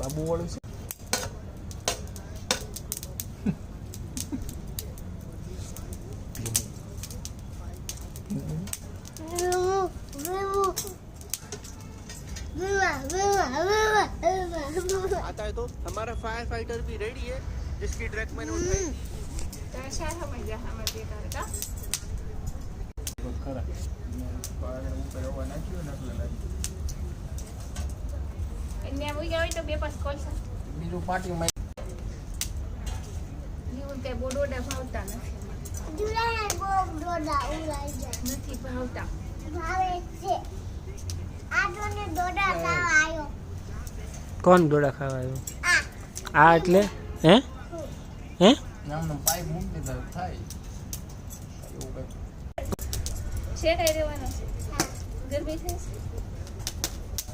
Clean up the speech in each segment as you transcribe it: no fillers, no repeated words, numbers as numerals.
આબુ વાળું છે. आता है तो हमारा फायर फाइटर भी रेडी है जिसकी ट्रैक मैंने उठाई कैसा समझ जा हमें बेकार का ખરા પાગળ ઉપર હવા નાખ્યો ને એટલે લાગી. એને આવી ગયો તો બે પાસ કોલ છે બીજું પાટીમાં જીવન કે બોડોડા ભાવતા નથી જુલાઈ બોડોડા ઉલાઈ જાય નથી ભાવતા ભાવે છે આ જોને દોડા ખાવા આવ્યો કોણ દોડા ખાવા આવ્યો? આ આ એટલે હે હે નામનો પાઇપ મૂકી દીધા થાય એવું કંઈક. છે કઈ રહેવાનો છે ગરમી થાય છે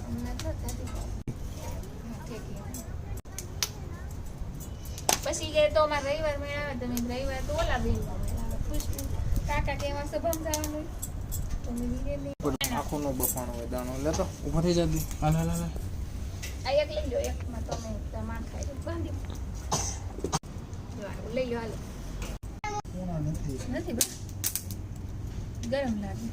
હમણાં તો થતી પછી ગયે તો અમારે રવિવાર મેળાવે તમે રવિવાર તો ઓલા બેન ખુશ્બુ કાકા કેવા સભામ જવાનું તમે બીજે નહીં આખું નો બફાણો હોય દાણો લેતો ઉભા થઈ જતી. હાલ હાલ હાલ. આ એક લઈ લો એકમાં તમે તમાર ખાઈ લો બાંધી જો આ લઈ લો હાલો પૂણા નથી. નથી બસ ગરમ લાગે